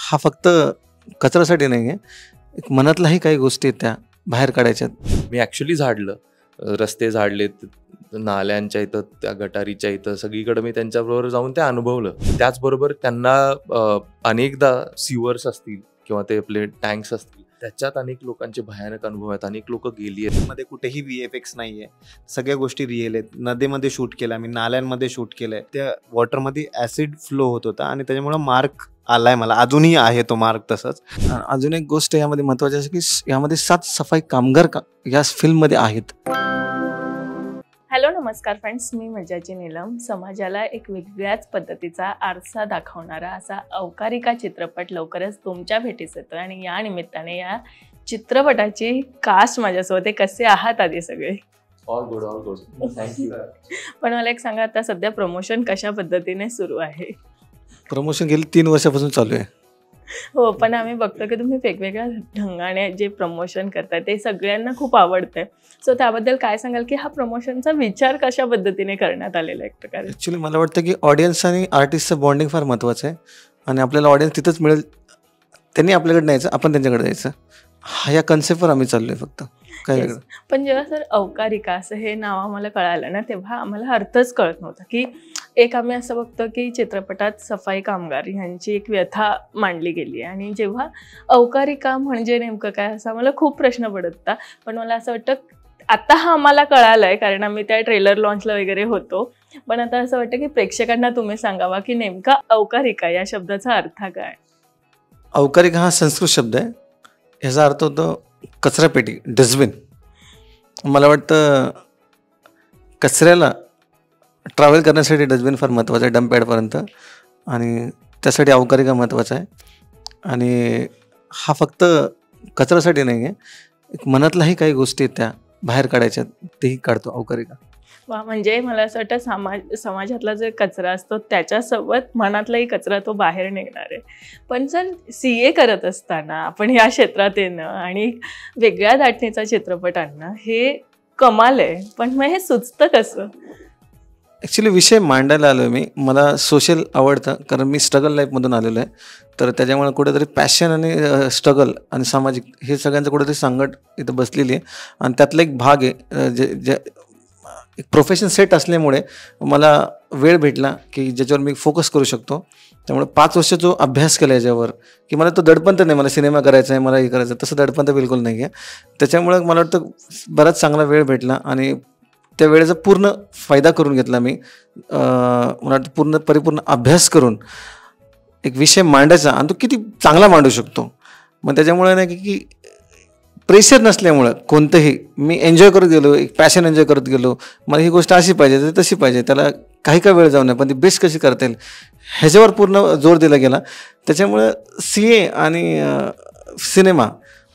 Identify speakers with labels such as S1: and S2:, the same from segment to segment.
S1: हा फक्त कचऱ्यासाठी नाही आहे, एक मनातल्याही काही गोष्टी आहेत त्या बाहेर काढायच्यात.
S2: मी ॲक्च्युली झाडलं, रस्ते झाडलेत, नाल्यांच्या इथं, त्या गटारीच्या इथं, सगळीकडे मी त्यांच्याबरोबर जाऊन ते अनुभवलं. त्याचबरोबर त्यांना अनेकदा सिवर्स असतील किंवा ते आपले टँक्स असतील, त्याच्यात अनेक लोकांचे भयानक अनुभव आहेत. अनेक लोक गेली आहेत.
S3: मध्ये कुठेही VFX नाहीये, सगळ्या गोष्टी रिअल आहेत. नदीमध्ये शूट केलं आम्ही, नाल्यांमध्ये शूट केलंय. त्या वॉटरमध्ये ऍसिड फ्लो होत होता आणि त्याच्यामुळे मार्क आलाय मला, अजूनही आहे तो मार्क तसंच.
S1: अजून एक गोष्ट यामध्ये महत्त्वाची आहे की यामध्ये 7 सफाई कामगार या फिल्ममध्ये आहेत.
S4: हॅलो नमस्कार फ्रेंड्स, मी मजाची नीलम. समाजाला एक वेगळ्याच पद्धतीचा आरसा दाखवणारा असा अवकारिका चित्रपट लवकरच तुमच्या भेटीस येतो आणि या निमित्ताने या चित्रपटाची कास्ट माझ्यासोबत आहे. कसे आहात आधी सगळे?
S2: All good, all good, thank you.
S4: पण मला एक सांगा, आता सध्या प्रमोशन कशा पद्धतीने सुरू आहे?
S1: प्रमोशन गेली 3 वर्षापासून चालू आहे.
S4: हो, पण आम्ही बघतो की तुम्ही वेगवेगळ्या ढंगाने जे प्रमोशन करताय ते सगळ्यांना खूप आवडतंय. सो त्याबद्दल काय सांगाल की हा प्रमोशनचा विचार कशा पद्धतीने करण्यात आलेला एक प्रकारे?
S1: ॲक्च्युली मला वाटतं की ऑडियन्स आणि आर्टिस्टचं बॉन्डिंग फार महत्त्वाचं आहे आणि आपल्याला ऑडियन्स तिथंच मिळेल. त्यांनी आपल्याकडे जायचं, आपण त्यांच्याकडे जायचं, हा या कन्सेप्टवर आम्ही चाललोय फक्त. काय वेगळं.
S4: पण जेव्हा सर अवकारिका असं हे नाव आम्हाला कळालं ना, तेव्हा आम्हाला अर्थच कळत नव्हता की एक आम्ही असं बघतो की चित्रपटात सफाई कामगार ह्यांची एक व्यथा मांडली गेली आहे आणि जेव्हा अवकारिका म्हणजे नेमकं काय असा मला खूप प्रश्न पडत होता. पण मला असं वाटतं आता हा आम्हाला कळालाय, कारण आम्ही त्या ट्रेलर लॉन्चला वगैरे होतो. पण आता असं वाटतं की प्रेक्षकांना तुम्ही सांगावा की नेमका अवकारिका या शब्दाचा अर्थ काय?
S1: अवकारिका हा संस्कृत शब्द आहे. ह्याचा अर्थ होतो कचरापेटी, डस्टबिन. मला वाटतं कचऱ्याला ट्रॅव्हल करण्यासाठी डस्टबिन फार महत्त्वाचं आहे, डंपॅडपर्यंत, आणि त्यासाठी अवकारिका महत्त्वाचा आहे. आणि हा फक्त कचऱ्यासाठी नाही आहे, एक मनातल्याही काही गोष्टी आहेत त्या बाहेर काढायच्यात, तेही काढतो अवकारिका.
S4: वा, म्हणजे मला असं वाटतं समाजातला जो कचरा असतो त्याच्यासोबत मनातलाही कचरा तो बाहेर निघणार आहे. पण जर CA करत असताना आपण ह्या क्षेत्रात येणं आणि वेगळ्या धाटणीचा चित्रपट आणणं हे कमाल आहे, पण मग हे सुचतं कसं?
S1: ॲक्च्युली विषय मांडायला आलो आहे मी. मला सोशल आवडतं, कारण मी स्ट्रगल लाईफमधून आलेलो आहे. तर त्याच्यामुळे कुठेतरी पॅशन आणि स्ट्रगल आणि सामाजिक हे सगळ्यांचं कुठेतरी सांगड इथं बसलेली आहे. आणि त्यातला एक भाग आहे, जे एक प्रोफेशन सेट असल्यामुळे मला वेळ भेटला की ज्याच्यावर मी फोकस करू शकतो. त्यामुळे 5 वर्ष जो अभ्यास केला याच्यावर, की मला तो दडपण तर नाही, मला सिनेमा करायचा आहे, मला हे करायचं आहे, तसं दडपण तर बिलकुल नाही आहे. त्याच्यामुळं मला वाटतं बराच चांगला वेळ भेटला आणि त्या वेळेचा पूर्ण फायदा करून घेतला मी. मला वाटतं परिपूर्ण अभ्यास करून एक विषय मांडायचा आणि तो किती चांगला मांडू शकतो. मग त्याच्यामुळे नाही की प्रेशर नसल्यामुळं कोणतंही मी एन्जॉय करत गेलो, एक पॅशन एन्जॉय करत गेलो. मला ही गोष्ट अशी पाहिजे, तशी पाहिजे, त्याला काही वेळ जाऊ नये, पण ती बेस्ट कशी करता येईल ह्याच्यावर पूर्ण जोर दिला गेला. त्याच्यामुळं CA आणि सिनेमा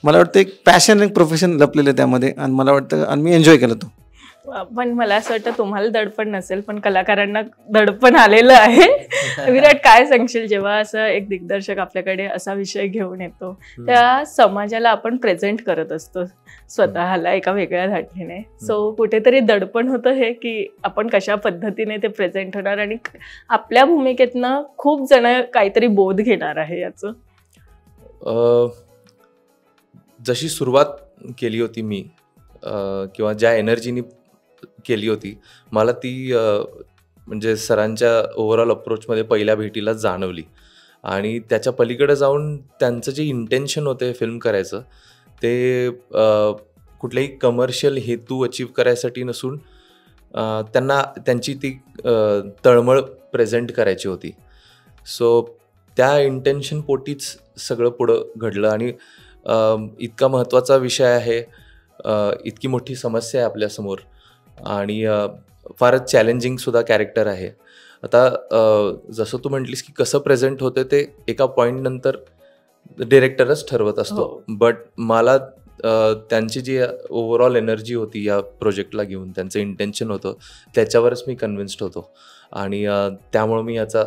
S1: मला वाटतं एक पॅशन, एक प्रोफेशन लपलेलं आहे त्यामध्ये, आणि मला वाटतं आणि मी एन्जॉय केला तो.
S4: पण मला असं वाटतं तुम्हाला दडपण नसेल, पण कलाकारांना दडपण आलेलं आहे. विराट, काय सांगशील जेव्हा असं एक दिग्दर्शक आपल्याकडे असा विषय घेऊन येतो, त्या समाजाला आपण प्रेझेंट करत असतो स्वतःला एका वेगळ्या धाटणीने. सो कुठेतरी दडपण होतं हे की आपण कशा पद्धतीने ते प्रेझेंट होणार आणि आपल्या भूमिकेतनं खूप जण काहीतरी बोध घेणार आहे याचं.
S2: जशी सुरुवात केली होती मी, किंवा ज्या एनर्जीनी केली होती, मला ती म्हणजे सरांच्या ओव्हरऑल अप्रोचमध्ये पहिल्या भेटीला जाणवली. आणि त्याच्या पलीकडे जाऊन त्यांचं जे इंटेन्शन होते फिल्म करायचं, ते कुठल्याही कमर्शियल हेतू अचीव करायसाठी नसून त्यांना त्यांची ती तळमळ प्रेझेंट करायची होती. सो त्या इंटेन्शन पोटीच सगळं पुढं घडलं. आणि इतका महत्त्वाचा विषय आहे, इतकी मोठी समस्या आहे आपल्यासमोर, आणि फारच चॅलेंजिंगसुद्धा कॅरेक्टर आहे. आता जसं तू म्हटलीस की कसं प्रेझेंट होतं ते एका पॉईंटनंतर डिरेक्टरच ठरवत असतो. बट मला त्यांची जी ओव्हरऑल एनर्जी होती या प्रोजेक्टला घेऊन, त्यांचं इंटेन्शन होतं, त्याच्यावरच मी कन्व्हिन्स्ड होतो. आणि त्यामुळं मी याचा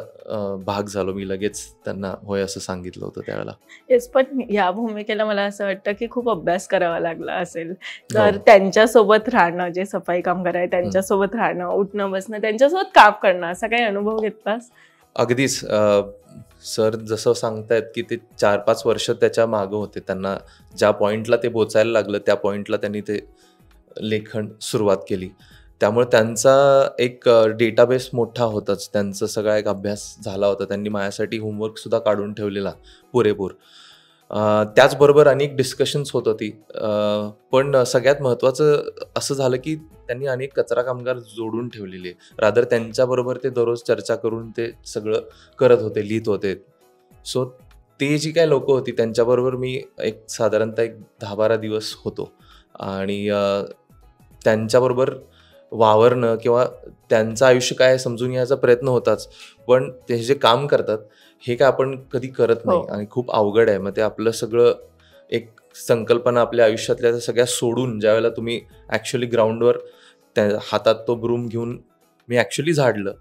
S2: भाग झालो. मी लगेच त्यांना होय असं सांगितलं होतं त्यावेळेला.
S4: येस, पण या भूमिकेला मला असं वाटतं की खूप अभ्यास करावा लागला असेल. तर त्यांच्यासोबत राहणं, जे सफाई कामगार आहे त्यांच्यासोबत राहणं, उठणं बसणं, त्यांच्यासोबत काम करणं, असा काही अनुभव घेतलास?
S2: अगदीच. सर जसं सांगतायत की ते 4-5 वर्ष त्याच्या मागं होते. त्यांना ज्या पॉईंटला ते पोचायला लागलं त्या पॉईंटला त्यांनी ते लेखन सुरुवात केली. त्यामुळे त्यांचा एक डेटाबेस मोठा होताच. त्यांचा सगळा एक अभ्यास झाला होता. त्यांनी माझ्यासाठी होमवर्कसुद्धा काढून ठेवलेला पुरेपूर. त्याचबरोबर अनेक डिस्कशन्स होत होती. पण सगळ्यात महत्त्वाचं असं झालं की त्यांनी अनेक कचरा कामगार जोडून ठेवलेले. रादर त्यांच्याबरोबर ते दररोज चर्चा करून ते सगळं करत होते, लिहित होते. सो ते जी काय लोकं होती त्यांच्याबरोबर मी एक साधारणतः एक 10-12 दिवस होतो आणि त्यांच्याबरोबर वावरणं किंवा त्यांचं आयुष्य काय समजून घ्यायचा प्रयत्न होताच. पण ते जे काम करतात हे काय आपण कधी करत नाही आणि खूप अवघड आहे. मग ते आपलं सगळं एक संकल्पना आपल्या आयुष्यातल्या त्या सगळ्या सोडून ज्यावेळेला तुम्ही ॲक्च्युली ग्राउंडवर त्या हातात तो ब्रूम घेऊन मी ॲक्च्युली झाडलं,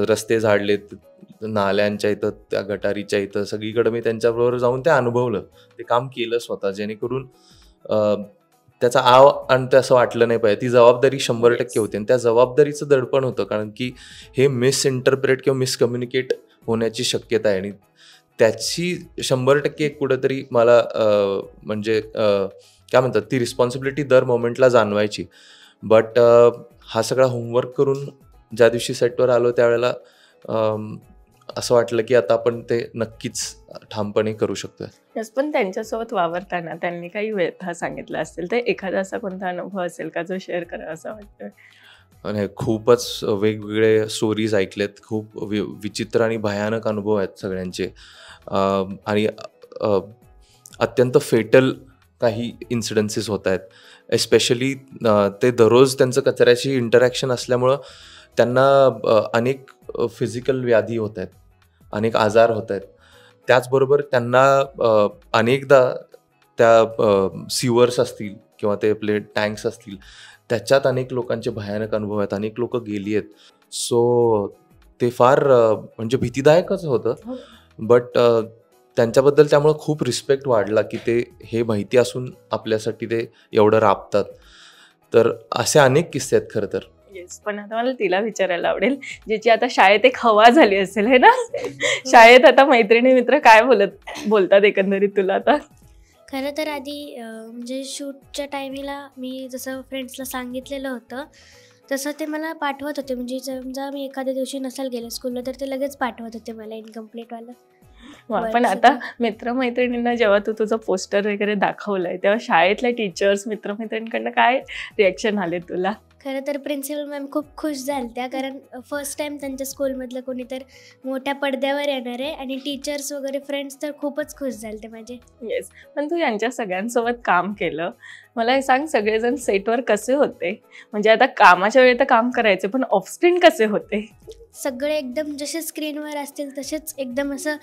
S2: रस्ते झाडलेत, नाल्यांच्या इथं, त्या गटारीच्या इथं सगळीकडे मी त्यांच्याबरोबर जाऊन ते अनुभवलं, ते काम केलं स्वतः. जेणेकरून त्याचा आव आणि ते असं वाटलं नाही पाहिजे. ती जबाबदारी 100% होती आणि त्या जबाबदारीचं दडपण होतं. कारण की हे मिसइंटरप्रेट किंवा मिसकम्युनिकेट होण्याची शक्यता आहे आणि त्याची 100% कुठंतरी मला म्हणजे काय म्हणतात ती रिस्पॉन्सिबिलिटी दर मोमेंटला जाणवायची. बट हा सगळा होमवर्क करून ज्या दिवशी सेटवर आलो त्यावेळेला असं वाटलं की आता आपण ते नक्कीच ठामपणे करू शकतोय.
S4: पण त्यांच्यासोबत वावरताना त्यांनी काही व्यथा सांगितलं असेल तर एखादा असा कोणता अनुभव असेल का जो शेअर करा असं वाटतं?
S2: आणि खूपच वेगवेगळे स्टोरीज ऐकलेत. खूप विचित्र आणि भयानक अनुभव आहेत सगळ्यांचे आणि अत्यंत फेटल काही इन्सिडन्सेस होत आहेत. एस्पेशली ते दररोज त्यांचं कचऱ्याची इंटरॅक्शन असल्यामुळं त्यांना अनेक फिजिकल व्याधी होत आहेत, अनेक आजार होत आहेत. त्याचबरोबर त्यांना अनेकदा त्या सिवर्स असतील किंवा ते आपले टँक्स असतील त्याच्यात अनेक लोकांचे भयानक अनुभव आहेत. अनेक लोक गेली आहेत. सो ते फार म्हणजे भीतीदायकच होतं. बट त्यांच्याबद्दल त्यामुळे खूप रिस्पेक्ट वाढला की ते हे माहिती असून आपल्यासाठी ते एवढं राबतात. तर असे अनेक किस्से आहेत खरं तर.
S4: येस, पण आता मला तिला विचारायला आवडेल ज्याची आता शाळेत एक हवा झाली असेल है ना, शाळेत आता मैत्रिणी मित्र काय बोलतात एकंदरीत तुला आता?
S5: खरं तर आधी म्हणजे शूटच्या टायमिंगला मी जसं फ्रेंड्सला सांगितलेलं होतं तसं ते मला पाठवत होते. म्हणजे समजा मी एखाद्या दिवशी नसेल गेले स्कूलला तर ते लगेच पाठवत होते मला इनकम्प्लीटवालं.
S4: पण आता मित्रमैत्रिणींना जेव्हा तू तुझं पोस्टर वगैरे दाखवलंय तेव्हा शाळेतल्या टीचर्स मित्रमैत्रिणींकडनं काय रिॲक्शन आले तुला?
S5: खरं तर प्रिन्सिपल मॅम खूप खुश झाल्या कारण फर्स्ट टाइम त्यांच्या स्कूलमधलं कोणी तर मोठ्या पडद्यावर येणार आहे आणि टीचर्स वगैरे फ्रेंड्स तर खूपच खुश झाले माझे.
S4: येस, पण तू यांच्या सगळ्यांसोबत काम केलं. मला हे सांग सगळेजण सेटवर कसे होते? म्हणजे आता कामाच्या वेळी तर काम करायचे पण ऑफस्क्रीन कसे होते?
S5: सगळे एकदम जसे स्क्रीनवर असतील तसेच एकदम असं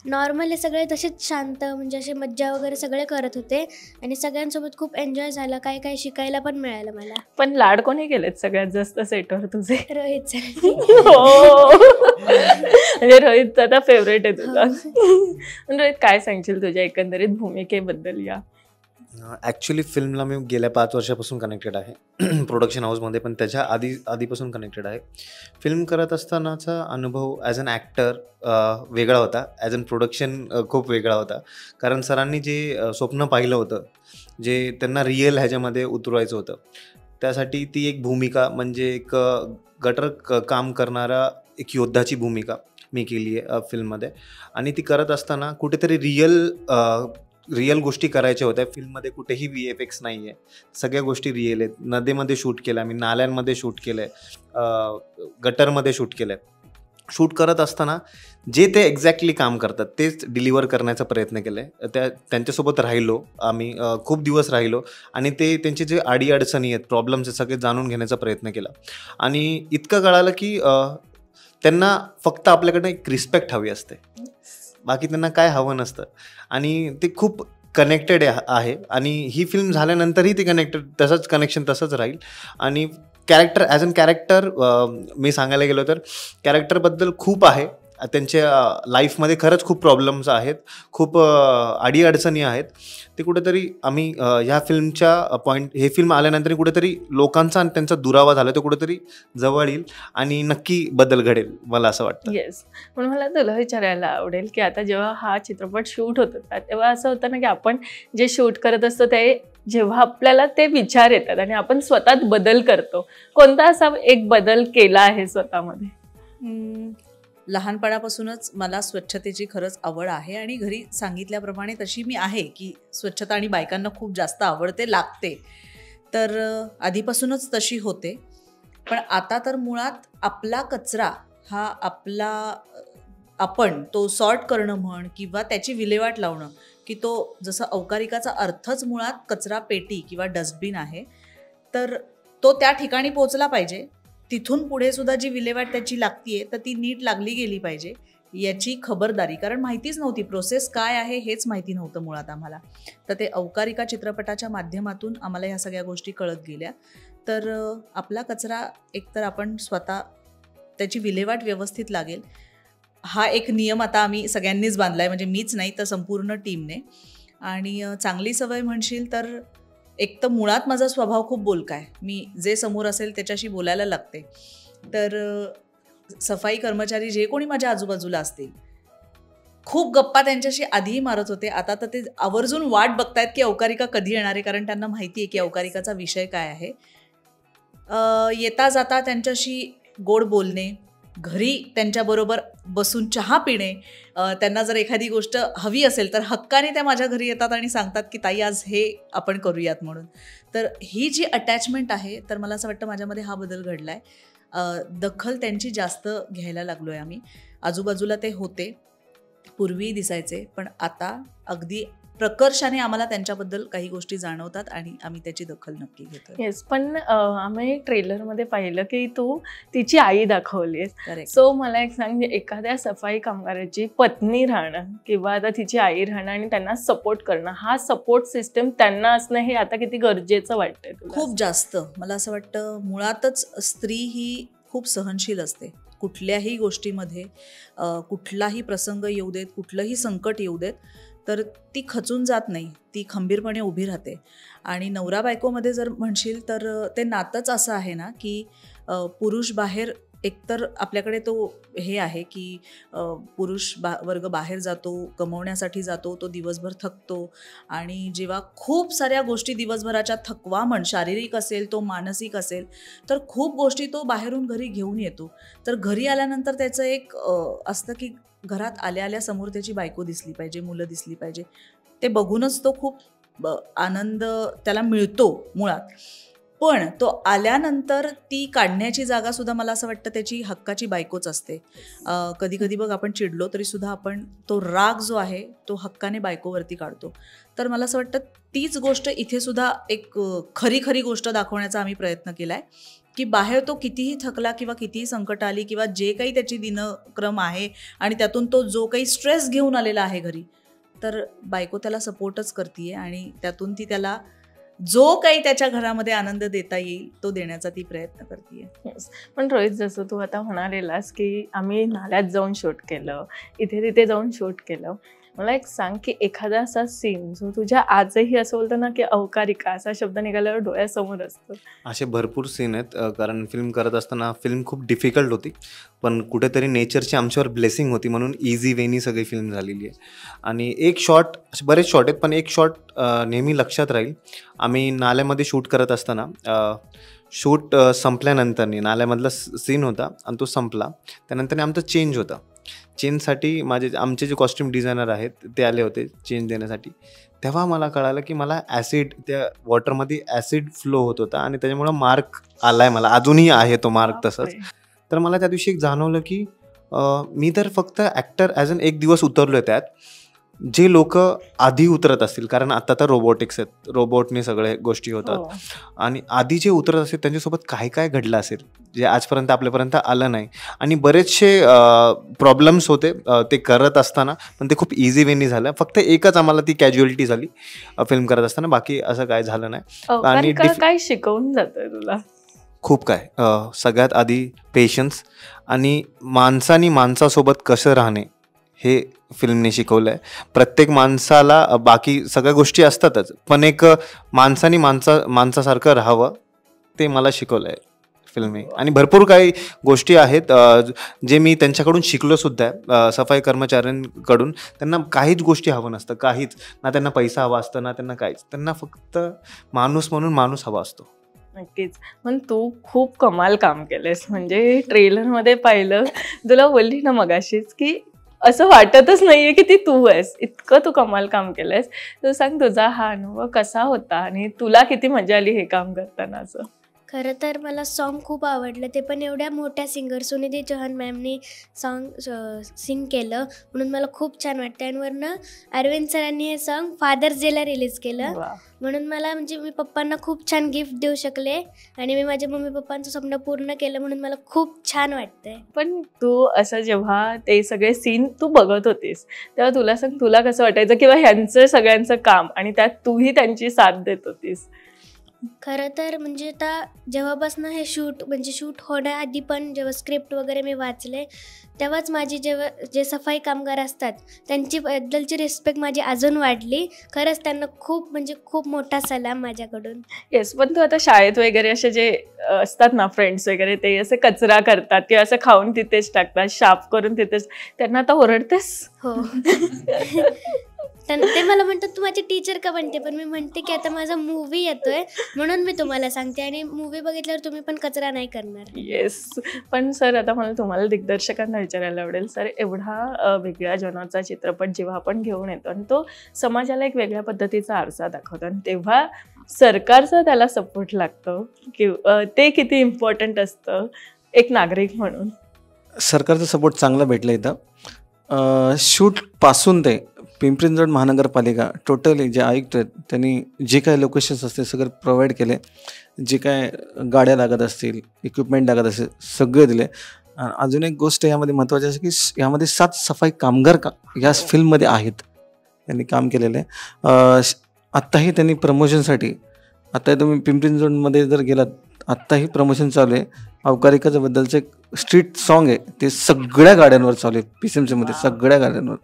S5: नॉर्मली सगळे तसेच शांत म्हणजे असे मज्जा वगैरे सगळे करत होते आणि सगळ्यांसोबत खूप एन्जॉय झाला. काय काय शिकायला पण मिळालं मला.
S4: पण लाड कोणी केलेत सगळ्यात जास्त सेटवर तुझे?
S5: रोहित सर.
S4: म्हणजे रोहित आता फेवरेट आहे तुझा. रोहित काय सांगशील तुझ्या एकंदरीत भूमिकेबद्दल या?
S3: ॲक्च्युली फिल्मला मी गेल्या 5 वर्षापासून कनेक्टेड आहे प्रोडक्शन हाऊसमध्ये, पण त्याच्या आधीपासून कनेक्टेड आहे. फिल्म करत असतानाचा अनुभव ॲज अन ॲक्टर वेगळा होता, ॲज अन प्रोडक्शन खूप वेगळा होता. कारण सरांनी जे स्वप्न पाहिलं होतं, जे त्यांना रिअल ह्याच्यामध्ये उतरवायचं होतं, त्यासाठी ती एक भूमिका म्हणजे एक गटर काम करणारा एक योद्धाची भूमिका मी केली आहे फिल्ममध्ये. आणि ती करत असताना कुठेतरी रिअल गोष्टी करायच्या होत्या. फिल्ममध्ये कुठेही VFX नाही आहे, सगळ्या गोष्टी रिअल आहेत. नदीमध्ये शूट केलं आम्ही, नाल्यांमध्ये शूट केलं आहे, गटरमध्ये शूट केलं आहे. शूट करत असताना जे ते एक्झॅक्टली काम करतात तेच डिलिव्हर करण्याचा प्रयत्न केला आहे. त्यांच्यासोबत राहिलो आम्ही, खूप दिवस राहिलो आणि त्यांचे जे अडीअडचणी आहेत, प्रॉब्लेम्स आहेत, सगळे जाणून घेण्याचा प्रयत्न केला. आणि इतकं कळालं की त्यांना फक्त आपल्याकडनं एक रिस्पेक्ट हवी असते, बाकी त्यांना काय हवं नसतं. आणि ते खूप कनेक्टेड आहे आणि ही फिल्म झाल्यानंतरही ते तसंच कनेक्शन तसंच राहील. आणि कॅरेक्टर ॲज अन कॅरेक्टर मी सांगायला गेलो तर कॅरेक्टरबद्दल खूप आहे त्यांच्या लाईफमध्ये खरंच खूप प्रॉब्लेम्स आहेत, खूप अडीअडचणी आहेत. ते कुठेतरी आम्ही ह्या फिल्मच्या हे फिल्म आल्यानंतर कुठेतरी लोकांचा आणि त्यांचा दुरावा झाला तो कुठेतरी जवळ येईल आणि नक्की बदल घडेल, मला असं वाटतं.
S4: येस. पण मला तुला विचारायला आवडेल की आता जेव्हा हा चित्रपट शूट होत होता तेव्हा असं होतं ना की आपण जे शूट करत असतो ते जेव्हा आपल्याला ते विचार येतात आणि आपण स्वतःत बदल करतो, कोणता असा एक बदल केला आहे स्वतःमध्ये?
S6: लहानपणापासूनच मला स्वच्छतेची खरंच आवड आहे आणि घरी सांगितल्याप्रमाणे तशी मी आहे की स्वच्छता आणि बायकांना खूप जास्त आवडते, लागते. तर आधीपासूनच तशी होते. पण आता तर मुळात आपला कचरा हा आपण तो सॉर्ट करणं म्हण किंवा त्याची विल्हेवाट लावणं, की तो जसं औकारिकाचा अर्थच मुळात कचरा पेटी किंवा डस्टबिन आहे, तर तो त्या ठिकाणी पोचला पाहिजे. तिथून पुढे सुद्धा जी विल्हेवाट त्याची लागतीये तर ती नीट लागली गेली पाहिजे याची खबरदारी, कारण माहितीच नव्हती प्रोसेस काय आहे हेच माहिती नव्हतं मुळात आम्हाला. तर ते औकारिका चित्रपटाच्या माध्यमातून आम्हाला ह्या सगळ्या गोष्टी कळत गेल्या. तर आपला कचरा एकतर आपण स्वतः त्याची विल्हेवाट व्यवस्थित लागेल हा एक नियम आता आम्ही सगळ्यांनीच बांधला आहे, म्हणजे मीच नाही तर संपूर्ण टीमने. आणि चांगली सवय म्हणशील तर एक तर मुळात माझा स्वभाव खूप बोलका आहे, मी जे समोर असेल त्याच्याशी बोलायला लागते. तर सफाई कर्मचारी जे कोणी माझ्या आजूबाजूला असतील खूप गप्पा त्यांच्याशी आधीही मारत होते, आता तर ते आवर्जून वाट बघतायत की औकारिका कधी येणार आहे, कारण त्यांना माहिती आहे की औकारिकाचा विषय काय आहे. येता जाता त्यांच्याशी गोड बोलणे, घरी त्यांच्याबरोबर बसून चहा पिणे, त्यांना जर एखादी गोष्ट हवी असेल तर हक्काने त्या माझ्या घरी येतात आणि सांगतात की ताई आज हे आपण करूयात म्हणून. तर ही जी अटॅचमेंट आहे तर मला असं वाटतं माझ्यामध्ये हा बदल घडला आहे. दखल त्यांची जास्त घ्यायला लागलो आहे आम्ही. आजूबाजूला ते होते, पूर्वी दिसायचे, पण आता अगदी प्रकर्षाने आम्हाला त्यांच्याबद्दल काही गोष्टी जाणवतात आणि आम्ही त्याची दखल नक्की घेतो.
S4: येस. पण आम्ही ट्रेलरमध्ये पाहिलं की तू तिची आई दाखवलीस.
S6: करेक्ट.
S4: सो मला एक सांग, एखाद्या सफाई कामगाराची पत्नी राहणं किंवा आता तिची आई राहणं आणि त्यांना सपोर्ट करणं, हा सपोर्ट सिस्टम त्यांना असणं हे आता किती गरजेचं वाटतंय तुला?
S6: खूप जास्त. मला असं वाटतं मुळातच स्त्री ही खूप सहनशील असते कुठल्याही गोष्टीमध्ये. कुठलाही प्रसंग येऊ देत, कुठलंही संकट येऊ देत, तर ती खचून जात नाही, ती खंबीरपणे उभी राहते. आणि नवरा बायकोमध्ये जर म्हणशील तर ते नातंच असं आहे ना की पुरुष बाहेर एकतर आपल्याकडे तो हे आहे की पुरुष वर्ग बाहेर जातो, कमवण्यासाठी जातो, तो दिवसभर थकतो आणि जेव्हा खूप साऱ्या गोष्टी दिवसभराच्या थकवा म्हण शारीरिक असेल तो मानसिक असेल तर खूप गोष्टी तो बाहेरून घरी घेऊन येतो. तर घरी आल्यानंतर त्याचं एक असतं की घरात आल्या आल्या समोर त्याची बायको दिसली पाहिजे, मुलं दिसली पाहिजे. ते बघूनच तो खूप आनंद त्याला मिळतो मुळात. पण तो आल्यानंतर ती काढण्याची जागा सुद्धा मला असं वाटतं त्याची हक्काची बायकोच असते. कधी कधी बघ आपण चिडलो तरी सुद्धा आपण तो राग जो आहे तो हक्काने बायकोवरती काढतो. तर मला असं वाटतं तीच गोष्ट इथे सुद्धा एक खरी गोष्ट दाखवण्याचा आम्ही प्रयत्न केला आहे की बाहेर तो कितीही थकला किंवा कितीही संकट आली किंवा जे काही त्याची दिनक्रम आहे आणि त्यातून तो जो काही स्ट्रेस घेऊन आलेला आहे घरी, तर बायको त्याला सपोर्टच करते आणि त्यातून ती त्याला जो काही त्याच्या घरामध्ये आनंद देता येईल तो देण्याचा ती प्रयत्न करते.
S4: पण रोहित, जसं तू आता म्हणालेलास की आम्ही नाल्यात जाऊन शूट केलं, इथे तिथे जाऊन शूट केलं, मला एक सांग की एखादा असा सीन जो तुझ्या आजही असं बोलतो ना की औकारिका असा शब्द निघाल्यावर डोळ्यासमोर असतो?
S3: असे भरपूर सीन आहेत, कारण फिल्म करत असताना फिल्म खूप डिफिकल्ट होती, पण कुठेतरी नेचरची आमच्यावर ब्लेसिंग होती म्हणून इझी वेनी सगळी फिल्म झालेली आहे. आणि एक शॉट, बरेच शॉट आहेत पण एक शॉट नेहमी लक्षात राहील. आम्ही नाल्यामध्ये शूट करत असताना शूट संपल्यानंतरनी नाल्यामधला सीन होता आणि तो संपला, त्यानंतर आमचं चेंज होता. चेंजसाठी आमचे जे कॉस्ट्युम डिझायनर आहेत ते आले होते चेंज देण्यासाठी. तेव्हा मला कळालं की मला ॲसिड, त्या वॉटरमध्ये ॲसिड फ्लो होत होता आणि त्याच्यामुळं मार्क आला आहे, मला अजूनही आहे तो मार्क तसंच. तर मला त्या दिवशी एक जाणवलं की मी तर फक्त ॲक्टर ॲज अन एक दिवस उतरलो आहे त्यात. जे लोक आधी उतरत असतील, कारण आता तर रोबोटिक्स आहेत, रोबोटने सगळे गोष्टी होतात, आणि आधी जे उतरत असतील त्यांच्यासोबत काय काय घडलं असेल जे आजपर्यंत आपल्यापर्यंत आलं नाही. आणि बरेचसे प्रॉब्लेम्स होते ते करत असताना, पण ते खूप इझी वेनी झालं. फक्त एकच आम्हाला ती कॅज्युअलिटी झाली फिल्म करत असताना, बाकी असं काय झालं नाही.
S4: आणि काय शिकवून जातंय तुला?
S3: खूप काय. सगळ्यात आधी पेशन्स आणि माणसानी माणसासोबत कसं राहणे हे फिल्मने शिकवलं आहे. प्रत्येक माणसाला बाकी सगळ्या गोष्टी असतातच, पण एक माणसानी माणसासारखं राहावं ते मला शिकवलं आहे फिल्मने. आणि भरपूर काही गोष्टी आहेत जे मी त्यांच्याकडून शिकलो सुद्धा आहे. सफाई कर्मचाऱ्यांकडून त्यांना काहीच गोष्टी हवं नसतं, काहीच. ना त्यांना पैसा हवा असतं, ना त्यांना काहीच. त्यांना फक्त माणूस म्हणून माणूस हवा असतो.
S4: नक्कीच. पण तू खूप कमाल काम केलंयस. म्हणजे ट्रेलरमध्ये पाहिलं, तुला बोलली ना मगाशीच की असं वाटतच नाहीये की ती तू आहेस. इतकं तू कमाल काम केलंयस. तू सांग तुझा हा अनुभव कसा होता आणि तुला किती मजा आली हे काम करताना असं?
S5: खरं तर मला सॉन्ग खूप आवडलं, ते पण एवढ्या मोठ्या सिंगर सुनिधी चौहान मॅमनी सिंग केलं म्हणून मला खूप छान वाटतं. आणि वरनं अरविंद सरांनी हे सॉन्ग फादर्स डेला रिलीज केलं
S4: वा.
S5: म्हणून मला म्हणजे मी पप्पांना खूप छान गिफ्ट देऊ शकले आणि मी माझ्या मम्मी पप्पांचं स्वप्न पूर्ण केलं म्हणून मला खूप छान वाटतंय.
S4: पण तू असं जेव्हा ते सगळे सीन तू बघत होतीस तेव्हा तुला सांग, तुला कसं वाटायचं किंवा ह्यांचं सगळ्यांचं काम आणि त्यात तूही त्यांची साथ देत होतीस?
S5: खरं तर म्हणजे आता जेव्हापासून हे शूट होण्याआधी पण जेव्हा स्क्रिप्ट वगैरे मी वाचले तेव्हाच माझी जे सफाई कामगार असतात त्यांची बद्दलची रिस्पेक्ट माझी अजून वाढली. खरंच त्यांना खूप मोठा सलाम माझ्याकडून.
S4: येस. पण तू आता शाळेत वगैरे असे जे असतात ना फ्रेंड्स वगैरे, ते असे कचरा करतात किंवा असं खाऊन तिथेच टाकतात, शाप करून तिथेच, त्यांना आता ओरडतेस?
S5: हो. ते मला म्हणतात तू माझी टीचर का बनते, पण मी म्हणते की आता माझा मूवी येतोय म्हणून मी तुम्हाला सांगते आणि मूवी बघितल्यावर तुम्ही पण कचरा नाही करणार.
S4: येस. पण सर आता मला तुम्हाला दिग्दर्शकांना विचारायला आवडेल, सर एवढा वेगळ्या जनाचा चित्रपट जेव्हा आपण घेऊन येतो आणि तो समाजाला एक वेगळ्या पद्धतीचा आरसा दाखवतो आणि तेव्हा सरकारचा त्याला सपोर्ट लागतो, ते किती इम्पॉर्टंट असतं एक नागरिक म्हणून?
S1: सरकारचा सपोर्ट चांगला भेटला इथं. शूटपासून ते पिंपरी चिंचवड महानगरपालिका टोटली जे आयुक्त आहेत त्यांनी जे काय लोकेशन्स असते सगळं प्रोव्हाइड केले, जे काय गाड्या लागत असतील, इक्विपमेंट लागत असतील सगळे दिले. अजून एक गोष्ट यामध्ये महत्त्वाची आहे की यामध्ये 7 सफाई कामगार या फिल्ममध्ये आहेत, त्यांनी काम केलेलं आहे. आत्ताही त्यांनी प्रमोशनसाठी, आता तुम्ही पिंपरी चिंचवडमध्ये जर गेलात, आत्ताही प्रमोशन चालू आहे. अवकारिकाच्या बद्दलचं एक स्ट्रीट सॉन्ग आहे, ते सगळ्या गाड्यांवर चालू आहे PCMCमध्ये, सगळ्या गाड्यांवर.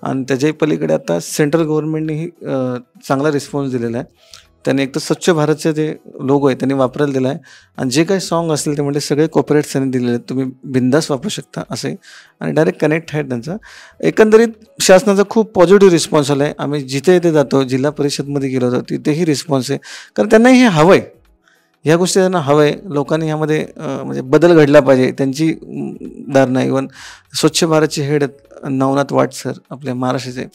S1: आणि त्याच्याही पलीकडे आता सेंट्रल गव्हर्नमेंटनेही चांगला रिस्पॉन्स दिलेला आहे. त्यांनी एक तर स्वच्छ भारतचे जे लोगो आहे त्यांनी वापरायला दिला आहे आणि जे काही सॉन्ग असतील ते म्हणजे सगळे कॉपीराईट्स त्यांनी दिलेले आहेत, तुम्ही बिंदास वापरू शकता असे. आणि डायरेक्ट कनेक्ट आहे त्यांचा. एकंदरीत शासनाचा खूप पॉझिटिव्ह रिस्पॉन्स आला आहे. आम्ही जिथे इथे जातो, जिल्हा परिषदमध्ये गेलो होतो, तिथेही रिस्पॉन्स आहे, कारण त्यांनाही हे हवं आहे. ह्या गोष्टी त्यांना हवं आहे. लोकांनी ह्यामध्ये म्हणजे बदल घडला पाहिजे. त्यांची धारणा, इव्हन स्वच्छ भारतचे हेड नवनाथ वाट सर आपल्या महाराष्ट्राचे,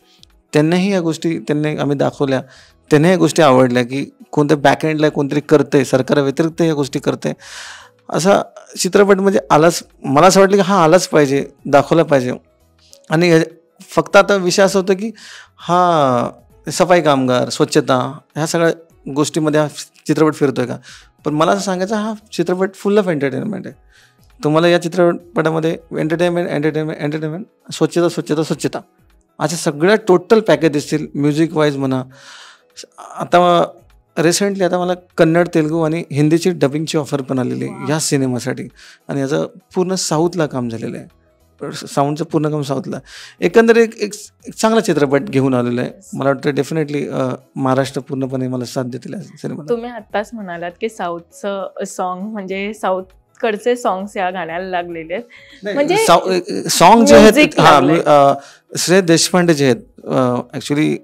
S1: त्यांनाही या गोष्टी आम्ही दाखवल्या. त्यांना या गोष्टी आवडल्या की कोणत्या बॅकएंडला कोणतरी करतंय, सरकारव्यतिरिक्त या गोष्टी करतंय. असा चित्रपट म्हणजे आलाच, मला असं वाटलं की हा आलाच पाहिजे, दाखवला पाहिजे. आणि फक्त आता विषय असा होता की हा सफाई कामगार, स्वच्छता ह्या सगळ्या गोष्टीमध्ये हा चित्रपट फिरतोय का, पण मला असं सांगायचं हा चित्रपट फुल ऑफ एंटरटेनमेंट आहे. तुम्हाला या चित्रपटामध्ये एंटरटेनमेंट, स्वच्छता अशा सगळ्या टोटल पॅकेज दिसतील. म्युझिक वाईज म्हणा, आता रिसेंटली आता मला कन्नड, तेलुगू आणि हिंदीची डबिंगची ऑफर पण आलेली आहे या सिनेमासाठी. आणि याचं पूर्ण साऊथला काम झालेलं आहे, साऊंडचं पूर्ण काम साऊथला. एकंदरीत एक चांगला चित्रपट घेऊन आलेला आहे. मला वाटतं डेफिनेटली महाराष्ट्र पूर्णपणे मला साथ देतील या सिनेमाला.
S4: तुम्ही आत्ताच म्हणालात की साऊथचं सॉन्ग म्हणजे साऊथकडचे सॉंग्स या गाण्याला लागलेले आहेत. म्हणजे
S1: सॉन्ग जे आहेत श्रेय देशपांडे जे आहेत, ॲक्च्युली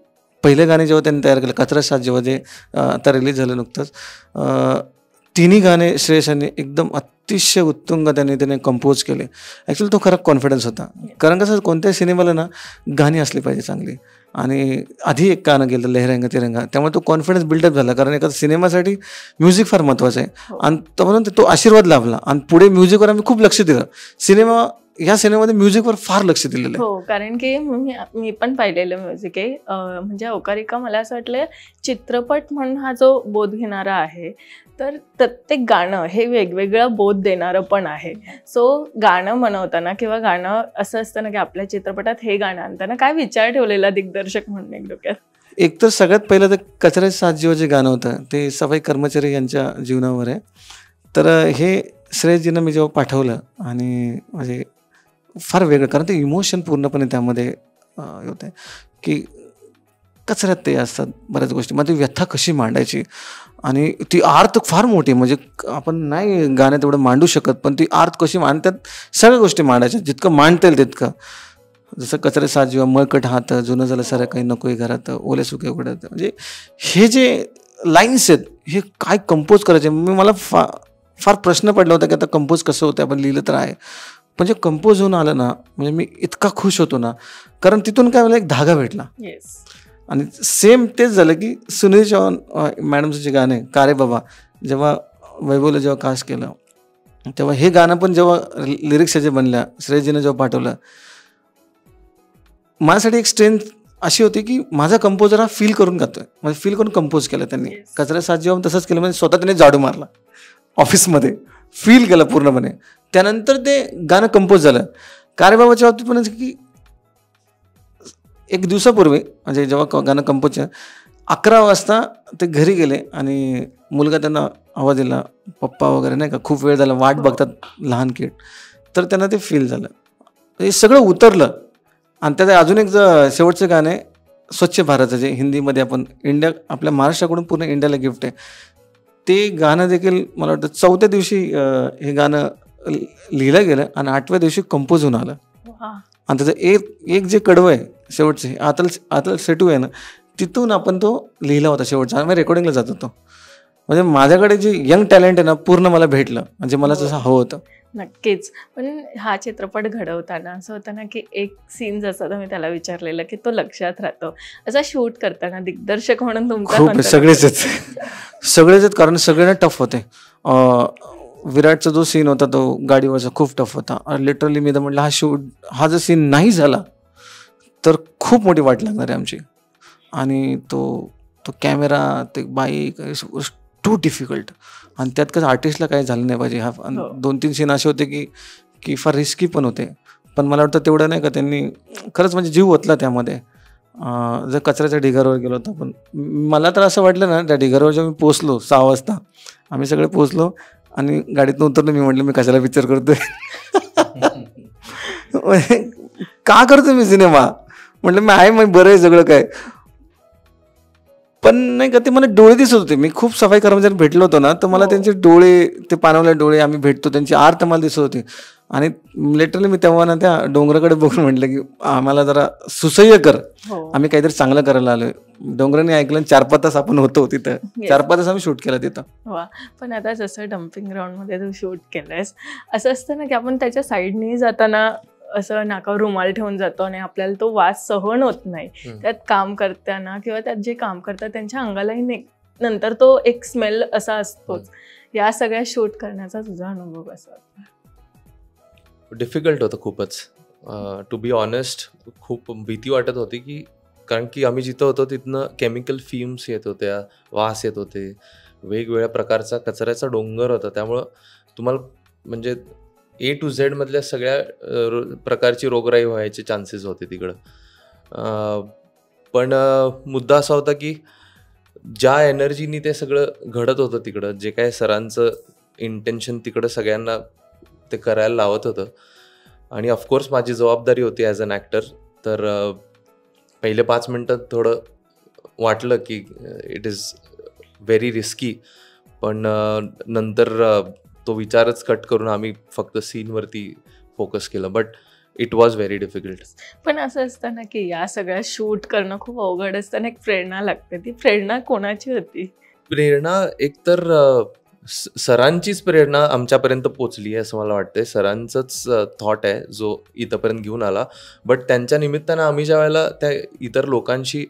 S1: पहिले गाणे जेव्हा त्यांनी तयार केलं, कचरा साथ, जेव्हा जे आता रिलीज झालं नुकतंच, तिन्ही गाणे श्रेयसांनी एकदम अतिशय उत्तुंग त्याने कंपोज केले. ॲक्च्युली तो खरा कॉन्फिडन्स होता, कारण कसं कोणत्याही सिनेमाला ना गाणी असली पाहिजे चांगली. आणि आधी एक गाणं गेलं लहरंगा तिरंगा, त्यामुळे तो कॉन्फिडन्स बिल्डअप झाला, कारण एका सिनेमासाठी म्युझिक फार महत्त्वाचं आहे. आणि म्हणून तो आशीर्वाद लाभला आणि पुढे म्युझिकवर आम्ही खूप लक्ष दिलं. या सिनेमामध्ये म्युझिकवर फार लक्ष दिलेलं आहे.
S4: हो, कारण की मी पण पाहिलेलं म्युझिक आहे. म्हणजे अवकारिका मला असं वाटलं चित्रपट म्हणून हा जो बोध घेणारा आहे, तर प्रत्येक गाणं हे वेगवेगळं बोध देणारं पण आहे. सो गाणं बनवताना किंवा गाणं असं असतं ना की आपल्या चित्रपटात हे गाणं आणताना काय विचार ठेवलेला दिग्दर्शक म्हणून एक डोक्यात?
S1: एक तर सगळ्यात पहिलं तर कचऱ्याच्या साथ जे गाणं होतं ते सफाई कर्मचारी यांच्या जीवनावर आहे. तर हे श्रेयसजींना मी जेव्हा पाठवलं आणि म्हणजे फार वेगळं, कारण ते इमोशन पूर्णपणे त्यामध्ये होते की कचऱ्यात ते असतात बऱ्याच गोष्टी, मग ती व्यथा कशी मांडायची आणि ती आर्त फार मोठी, म्हणजे आपण नाही गाण्यात एवढं मांडू शकत, पण ती आर्त कशी मांडतात सगळ्या गोष्टी मांडायच्या, जितकं मांडता येईल तितकं. जसं कचरे साथ जेव्हा मळकट हात, जुनं झालं सारं काही नकोय घरात, ओले सुके उघडत, म्हणजे हे जे लाईन्स आहेत हे काय कंपोज करायचे. मला फार प्रश्न पडला होता की आता कंपोज कसं होतं, आपण लिहिलं तर आहे, पण जे कंपोज होऊन आलं ना, म्हणजे मी इतका खुश होतो ना, कारण तिथून काय मला एक धागा भेटला. आणि सेम तेच झालं की सुनील चव्हाण मॅडमचं जे गाणे का रे बाबा, जेव्हा वैभवला जेव्हा कास्ट केलं तेव्हा हे गाणं पण जेव्हा लिरिक्स जे बनल्या श्रेयसजीनं जेव्हा पाठवलं, माझ्यासाठी एक स्ट्रेंथ अशी होती की माझा कंपोजर हा फील करून गातोय, म्हणजे फील करून कंपोज केलं त्यांनी. कचऱ्या साथ जेव्हा तसंच केलं, म्हणजे स्वतः त्यांनी झाडू मारला ऑफिसमध्ये, फील केलं पूर्णपणे, त्यानंतर ते गाणं कंपोज झालं. का रे बाबाच्या बाबतीत पण की एक दिवसापूर्वी म्हणजे जेव्हा गाणं कंपोज 11 वाजता ते घरी गेले आणि मुलगा त्यांना आवाज दिला, पप्पा वगैरे नाही का, खूप वेळ झाला वाट बघतात लहान किड, तर त्यांना ते फील झालं, हे सगळं उतरलं. आणि त्यात अजून एक शेवटचं गाणं आहे स्वच्छ भारतचं, जे हिंदीमध्ये आपण इंडिया, आपल्या महाराष्ट्राकडून पूर्ण इंडियाला गिफ्ट आहे, ते गाणं देखील मला वाटतं 4थ्या दिवशी हे गाणं लिहिलं गेलं आणि 8व्या दिवशी कंपोज होऊन आलं. आणि त्याचं एक जे कडवं आहे शेवटचे आतल सेटू आहे ना, तिथून आपण तो लिहिला होता शेवटचा, आणि रेकॉर्डिंगला जात होतो. म्हणजे माझ्याकडे जे यंग टॅलेंट आहे ना पूर्ण मला भेटलं, म्हणजे मला जसं हवं होतं.
S4: नक्कीच. पण हा चित्रपट घडवताना असं होतं ना की एक सीन जसा तर मी त्याला विचारलेलं की तो लक्षात राहतो, असा शूट करताना दिग्दर्शक म्हणून तुमचा
S1: खूप सगळेच आहेत, कारण सगळ्यांना टफ होते. विराटचा जो सीन होता तो गाडीवरचा खूप टफ होता. लिटरली मी तर म्हटलं हा जर सीन नाही झाला तर खूप मोठी वाट लागणार आहे आमची. आणि तो कॅमेरा, ते बाईक, टू डिफिकल्ट. आणि त्यात कसं आर्टिस्टला काही झालं नाही पाहिजे. 2-3 सीन असे होते की फार रिस्की पण होते, पण मला वाटतं तेवढं नाही का त्यांनी खरंच म्हणजे जीव ओतला त्यामध्ये. जर कचऱ्याच्या ढिगाऱ्यावर गेलो होतो पण मला तर असं वाटलं ना, त्या ढिगाऱ्यावर जेव्हा मी पोचलो 6 वाजता आम्ही सगळे पोचलो आणि गाडीतून उतरलो, मी म्हटलं मी कशाला पिक्चर करतोय का करतो मी सिनेमा, म्हटलं मी आहे, मग बरं आहे सगळं काय. पण नाही का ते मला डोळे दिसत होते. मी खूप सफाई कर्मचारी भेटलो होतो ना, तर मला त्यांचे डोळे, ते पाणवले डोळे, आम्ही भेटतो त्यांची आर्त मला दिसत होती. आणि लिटरली मी तेव्हा ना त्या डोंगराकडे बघून म्हटलं की आम्हाला जरा सुसह्य कर, आम्ही काहीतरी चांगलं करायला आलोय. डोंगराने ऐकलं, 4-5 तास आपण होतो तिथं, 4-5 तास आम्ही शूट केलं तिथं.
S4: वा. पण आता जसं डम्पिंग ग्राउंडमध्ये तू शूट केलंयस, असं असतं ना की आपण त्याच्या साईडनी जाताना असं नाकावर रुमाल ठेवून जातो आणि आपल्याला तो वास सहन होत नाही. त्यात काम करताना किंवा त्यात जे काम करतात त्यांच्या अंगालाही नंतर तो एक स्मेल असा असतोच. या सगळ्या शूट करण्याचा तुझा अनुभव कसा होता?
S2: डिफिकल्ट होतं खूपच. टू बी ऑनेस्ट खूप भीती वाटत होती की, कारण की आम्ही जिथं होतो तिथनं केमिकल फ्युम्स येत होत्या, वास येत होते, वेगवेगळ्या प्रकारचा कचऱ्याचा डोंगर होता. त्यामुळं तुम्हाला म्हणजे A to Z मधल्या सगळ्या प्रकारची रोगराई व्हायचे चान्सेस होते तिकडं. पण मुद्दा असा होता की ज्या एनर्जीनी ते सगळं घडत होतं तिकडं, जे काय सरांचं इंटेन्शन तिकडं सगळ्यांना ते करायला लावत होतं. आणि ऑफकोर्स माझी जबाबदारी होती ॲज अन ॲक्टर. तर पहिले 5 मिनटं थोडं वाटलं की इट इज व्हेरी रिस्की, पण नंतर तो विचारच कट करून आम्ही फक्त सीनवरती फोकस केलं. But it was very difficult.
S4: पण असं असतं ना की या सगळ्या शूट करणं खूप अवघड असताना एक प्रेरणा लागते. ती प्रेरणा कोणाची होती?
S2: प्रेरणा एकतर सरांचीच प्रेरणा आमच्यापर्यंत पोचली आहे असं मला वाटतंय. सरांचंच थॉट आहे जो इथंपर्यंत घेऊन आला. बट त्यांच्या निमित्तानं आम्ही ज्या वेळेला त्या इतर लोकांशी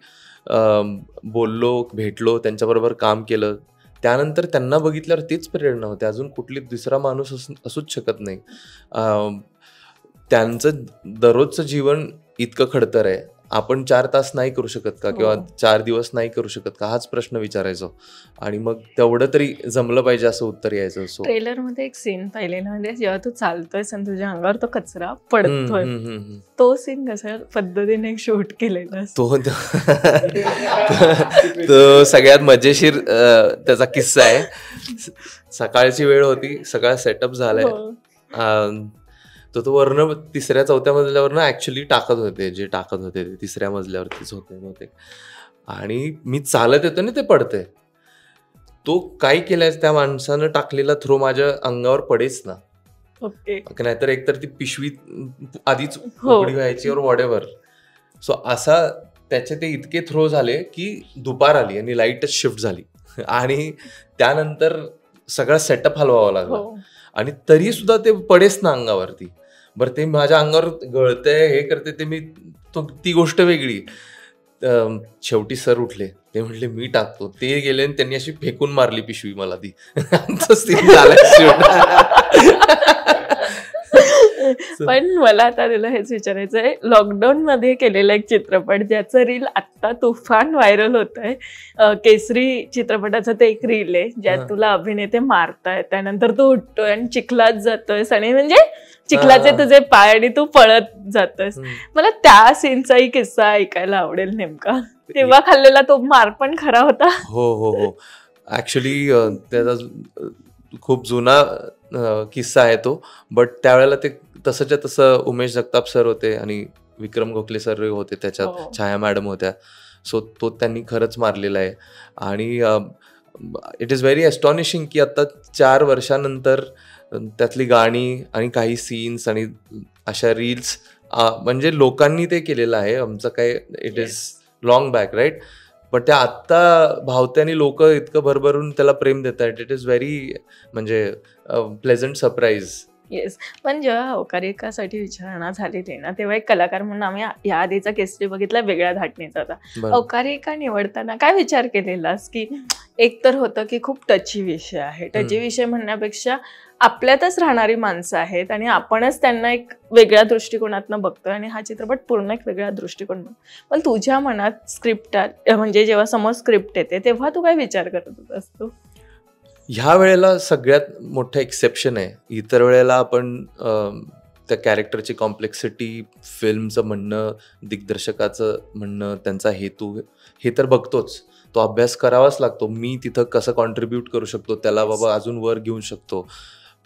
S2: बोललो, भेटलो, त्यांच्याबरोबर काम केलं, त्यानंतर त्यांना बघितल्यावर तीच प्रेरणा होते. अजून कुठली दुसरा माणूस असूच शकत नाही. त्यांचं दररोजचं जीवन इतकं खडतर आहे, आपण 4 तास नाही करू शकत का, किंवा 4 दिवस नाही करू शकत का, हाच प्रश्न विचारायचो. आणि मग तेवढं तरी जमलं पाहिजे असं उत्तर यायचं. सो
S4: ट्रेलर मध्ये एक सीन पाहिलेला, म्हणजे जेव्हा तू चालतोय आणि तुझ्या अंगावर तो कचरा पडतोय, तो सीन कशा पद्धतीने शूट केलेला?
S2: तो सगळ्यात मजेशीर त्याचा किस्सा आहे. सकाळची वेळ होती, सगळा सेटअप झालाय.
S4: हो.
S2: तो वरनं 3ऱ्या-4थ्या मजल्यावरनं ऍक्च्युली टाकत होते, जे टाकत होते ते 3ऱ्या मजल्यावरतीच होते बहुतेक. आणि मी चालत येतो ना, ते पडते. तो काय केलाय त्या माणसानं टाकलेला थ्रो माझ्या अंगावर पडेच ना.
S4: ओके.
S2: नाहीतर एकतर ती पिशवी आधीच
S4: हो.
S2: उघडी व्हायची और वॉटेवर. सो असा त्याचे ते इतके थ्रो झाले की दुपार आली आणि लाईटच शिफ्ट झाली आणि त्यानंतर सगळा सेटअप हलवावा लागला.
S4: हो.
S2: आणि तरी सुद्धा ते पडेच ना अंगावरती. बरं, ते माझ्या अंगावर गळतंय, हे करते ते, मी ती गोष्ट वेगळी. शेवटी सर उठले, ते म्हटले मी टाकतो. ते गेले आणि त्यांनी अशी फेकून मारली पिशवी मला ती. आमचा सीन झाला.
S4: पण मला आता तुला हेच विचारायचं आहे, लॉकडाऊन मध्ये केलेला एक चित्रपट ज्याचं रील आत्ता तुफान व्हायरल होत आहे, केसरी चित्रपटाचं ते एक रील आहे ज्यात तुला अभिनेते मारतायत, त्यानंतर तू उठतोय आणि चिखलात जातोयस आणि म्हणजे चिखलाचे तुझे पाय आणि तू पळत जातोयस. मला त्या सीनचाही किस्सा ऐकायला आवडेल नेमका. तेव्हा खाल्लेला तो मार पण खरा होता.
S2: हो हो हो. ऍक्च्युली त्याचा खूप जुना किस्सा आहे तो. बट त्यावेळेला ते तसंच्या तसं उमेश जगताप सर होते आणि विक्रम गोखले सर होते त्याच्यात, छाया मॅडम होत्या. सो तो त्यांनी खरंच मारलेला आहे. आणि इट इज व्हेरी एस्टॉनिशिंग की आता 4 वर्षानंतर त्यातली गाणी आणि काही सीन्स आणि अशा रील्स म्हणजे लोकांनी ते केलेलं आहे. आमचं काय, it is long back right. पण त्या आत्ता भावत्यानी लोक इतकं भरभरून त्याला प्रेम देत आहेत. इट इज व्हेरी म्हणजे प्लेझंट सरप्राईज.
S4: येस. पण जेव्हा अवकारिकासाठी विचारणा झालेली ना, तेव्हा एक कलाकार म्हणून आम्ही या आधीचा केसरी बघितला, वेगळ्या धाटणीचा होता. अवकारिका निवडताना काय विचार केलेलास? की एक तर होतं की खूप टची विषय आहे, टची विषय म्हणण्यापेक्षा आपल्यातच राहणारी माणसं आहेत आणि आपणच त्यांना एक वेगळ्या दृष्टिकोनातनं बघतोय आणि हा चित्रपट पूर्ण एक वेगळ्या दृष्टिकोन. पण तुझ्या मनात स्क्रिप्ट म्हणजे जेव्हा समोर स्क्रिप्ट येते तेव्हा तू काय विचार करत होतास? तू
S2: ह्या वेळेला सगळ्यात मोठं एक्सेप्शन आहे. इतर वेळेला आपण त्या कॅरेक्टरची कॉम्प्लेक्सिटी, फिल्मचं म्हणणं, दिग्दर्शकाचं म्हणणं, त्यांचा हेतू, हे तर बघतोच. तो अभ्यास करावाच लागतो. मी तिथं कसं कॉन्ट्रीब्यूट करू शकतो, त्याला बाबा अजून वर घेऊन शकतो.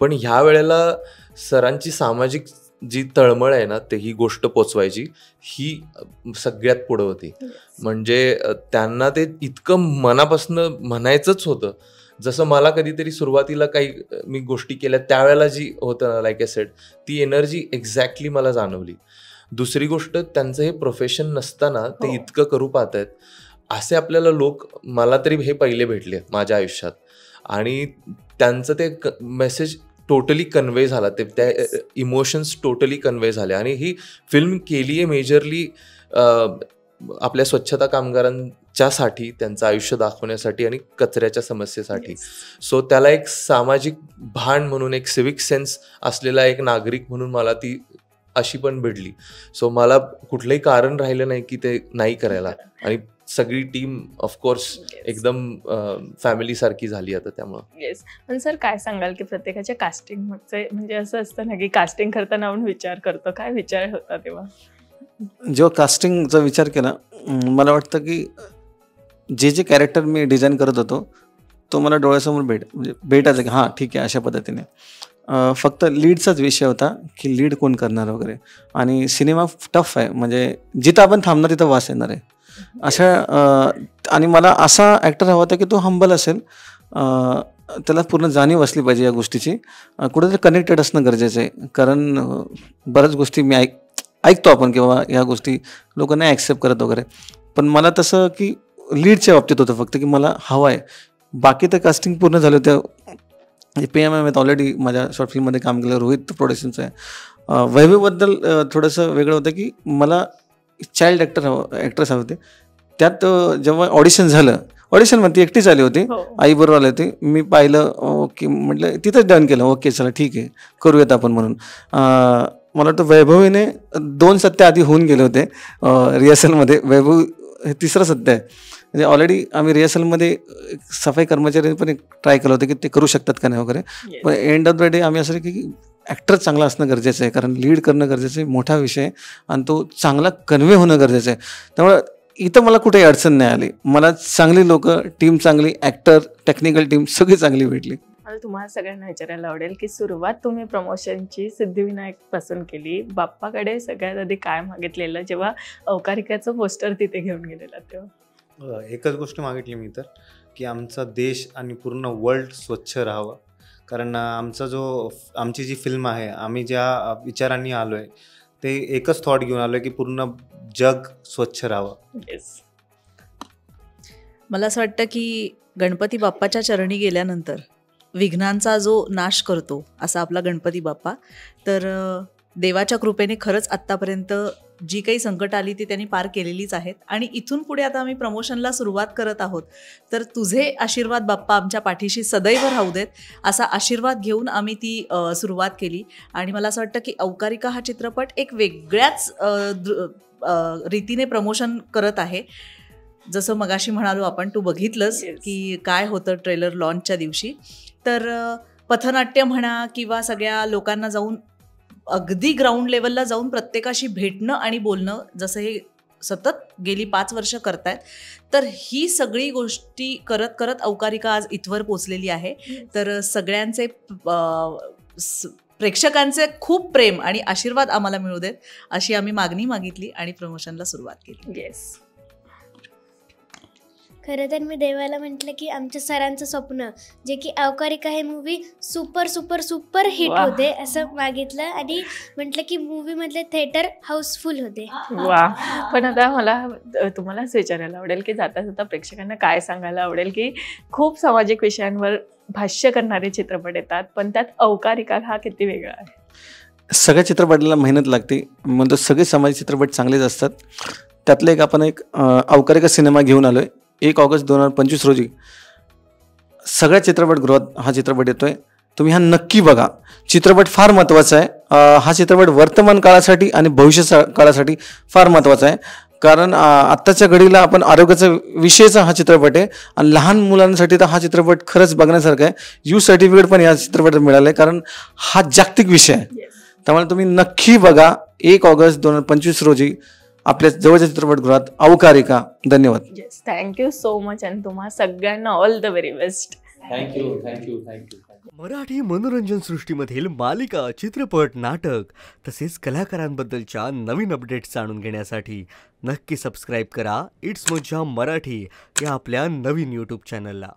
S2: पण ह्या वेळेला सरांची सामाजिक जी तळमळ आहे ना, ते ही गोष्ट पोचवायची, ही सगळ्यात पुढं होती. म्हणजे त्यांना ते इतकं मनापासून म्हणायचंच होतं. जसं मला कधीतरी सुरुवातीला काही मी गोष्टी केल्या त्यावेळेला जी होतं ना, लाईक आय सेड, ती एनर्जी एक्झॅक्टली मला जाणवली. दुसरी गोष्ट, त्यांचं हे प्रोफेशन नसताना ते इतकं करू पाहतायत असे आपल्याला लोक मला तरी हे पहिले भेटले माझ्या आयुष्यात. आणि त्यांचं ते मेसेज टोटली कन्वे झाला, ते त्या इमोशन्स टोटली कन्वे झाले. आणि ही फिल्म केली आहे मेजरली आपल्या स्वच्छता कामगारांच्यासाठी, त्यांचं आयुष्य दाखवण्यासाठी आणि कचऱ्याच्या समस्येसाठी. सो त्याला एक सामाजिक भान म्हणून, एक सिविक सेन्स असलेला एक नागरिक म्हणून मला ती अशी पण भेटली. सो मला कुठलंही कारण राहिलं नाही की ते नाही करायला. आणि सगळी टीम ऑफकोर्स एकदम फॅमिली सारखी झाली आता त्यामुळं.
S4: येस. पण सर काय सांगाल की प्रत्येकाच्या कास्टिंग म्हणजे असं असतं ना की कास्टिंग करताना आपण विचार करतो, काय विचार होता तेव्हा?
S1: जेव्हा कास्टिंगचा विचार केला, मला वाटतं की जे कॅरेक्टर मी डिझाईन करत होतो तो मला डोळ्यासमोर म्हणजे भेटायचं की हां ठीक आहे अशा पद्धतीने. फक्त लीडचाच विषय होता की लीड कोण करणार वगैरे. आणि सिनेमा टफ आहे, म्हणजे जिथं आपण थांबणार तिथं वास येणार आहे अशा. आणि मला असा ॲक्टर हवा होता की तो हंबल असेल, त्याला पूर्ण जाणीव असली पाहिजे या गोष्टीची, कुठेतरी कनेक्टेड असणं गरजेचं आहे. कारण बऱ्याच गोष्टी मी ऐकतो आपण किंवा ह्या गोष्टी लोक नाही ॲक्सेप्ट करत वगैरे. पण मला तसं की लीडच्या बाबतीत होतं फक्त की मला हवं आहे. बाकी तर कास्टिंग पूर्ण झालं होतं. PMM ऑलरेडी माझ्या शॉर्ट फिल्ममध्ये काम केलं, रोहित प्रोडक्शनचं आहे. वैभवबद्दल थोडंसं वेगळं होतं की मला चाइल्ड ॲक्ट्रेस हवे होते. त्यात जेव्हा ऑडिशन झालं, ऑडिशनमध्ये एकटीच आली होती, आईबरोबर आली होती. मी पाहिलं, ओके म्हटलं, तिथंच डन केलं, ओके चला ठीक आहे करूयात आपण म्हणून. मला वाटतं वैभवीने 2 सत्य आधी होऊन गेले होते रिहर्सलमध्ये. वैभव हे 3रं सत्य आहे. म्हणजे ऑलरेडी आम्ही रिहर्सलमध्ये सफाई कर्मचाऱ्यांनी पण एक ट्राय केलं होतं की ते करू शकतात का नाही वगैरे. पण एंड ऑफ द डे आम्ही असं की ॲक्टर चांगला असणं गरजेचं आहे, कारण लीड करणं गरजेचं आहे, मोठा विषय आहे आणि तो चांगला कन्वे होणं गरजेचं आहे. त्यामुळे इथं मला कुठेही अडचण नाही आली. मला चांगली लोक, टीम चांगली, ॲक्टर, टेक्निकल टीम सगळी चांगली भेटली.
S4: मला तुम्हाला सगळ्यांना विचारायला आवडेल की सुरुवात तुम्ही प्रमोशनची सिद्धिविनायकपासून केली. बाप्पाकडे सगळ्यात आधी काय मागितलेलं जेव्हा अवकारिकाचं पोस्टर तिथे घेऊन गेलेला तेव्हा?
S3: एकच गोष्ट मागितली मी तर, की आमचा देश आणि पूर्ण वर्ल्ड स्वच्छ राहावं. कारण आमची जी फिल्म आहे, आम्ही ज्या विचारांनी आलो आहे ते एकच थॉट घेऊन आलो आहे की पूर्ण जग स्वच्छ राहावं.
S4: येस.
S6: मला असं वाटतं की गणपती बाप्पाच्या चरणी गेल्यानंतर विघ्नांचा जो नाश करतो असा आपला गणपती बाप्पा, तर देवाच्या कृपेने खरंच आत्तापर्यंत जी काही संकट आली ती त्यांनी पार केलेलीच आहेत. आणि इथून पुढे आता आम्ही प्रमोशनला सुरुवात करत आहोत, तर तुझे आशीर्वाद बाप्पा आमच्या पाठीशी सदैव राहू देत असा आशीर्वाद घेऊन आम्ही ती सुरुवात केली. आणि मला असं वाटतं की अवकारिका हा चित्रपट एक वेगळ्याच रीतीने प्रमोशन करत आहे. जसं मगाशी म्हणालो आपण, तू बघितलंस
S4: Yes.
S6: की काय होतं ट्रेलर लॉन्चच्या दिवशी. तर पथनाट्य म्हणा किंवा सगळ्या लोकांना जाऊन अगदी ग्राउंड लेवलला जाऊन प्रत्येकाशी भेटणं आणि बोलणं, जसं हे सतत गेली 5 वर्ष करतायत, तर ही सगळी गोष्टी करत करत अवकारिका आज इथवर पोचलेली आहे. तर सगळ्यांचे प्रेक्षकांचे खूप प्रेम आणि आशीर्वाद आम्हाला मिळू देत अशी आम्ही मागणी मागितली आणि प्रमोशनला सुरुवात केली.
S4: येस.
S5: खरं तर मी देवाला म्हटलं की आमच्या सरांचं स्वप्न जे की अवकारिका हे movie super super super hit
S4: वाह.
S5: होते असं मागितलं आणि म्हटलं की मूवीमधले थिएटर हाऊसफुल होते.
S4: वा. पण आता मला तुम्हालाच विचारायला आवडेल की जाता जाता प्रेक्षकांना काय सांगायला आवडेल की खूप सामाजिक विषयांवर भाष्य करणारे चित्रपट येतात, पण त्यात अवकारिका हा किती वेगळा आहे?
S1: सगळ्या चित्रपटाला मेहनत लागते, म्हणतो सगळे सामाजिक चित्रपट चांगलेच असतात. त्यातलं एक अवकारिका सिनेमा घेऊन आलो आहे. 1 ऑगस्ट 2025 रोजी सगळ्या चित्रपटगृहात हा चित्रपट येतोय. तुम्ही हा नक्की बघा. चित्रपट फार महत्त्वाचा आहे. हा चित्रपट वर्तमान काळासाठी आणि भविष्य काळासाठी फार महत्त्वाचा आहे. कारण आत्ताच्या घडीला आपण आरोग्याचा विषयचा हा चित्रपट आहे आणि लहान मुलांसाठी तर हा चित्रपट खरंच बघण्यासारखा आहे. यू सर्टिफिकेट पण या चित्रपटात मिळालं आहे, कारण हा जागतिक विषय आहे. त्यामुळे तुम्ही नक्की बघा 1 ऑगस्ट 2025 रोजी आपल्या जवळच्या चित्रपटगृहात अवकारिका. धन्यवाद.
S4: येस. थँक्यू सो मच आणि तुम्हा सगळ्यांना all the very best.
S2: Thank you.
S7: Marathi मनोरंजन सृष्टीमधील मालिका, चित्रपट, नाटक तसेच कलाकारांबद्दलच्या नवीन अपडेट्स जाणून घेण्यासाठी नक्की सबस्क्राईब करा इट्स मज्जा मराठी या आपल्या नवीन यूट्यूब चॅनलला.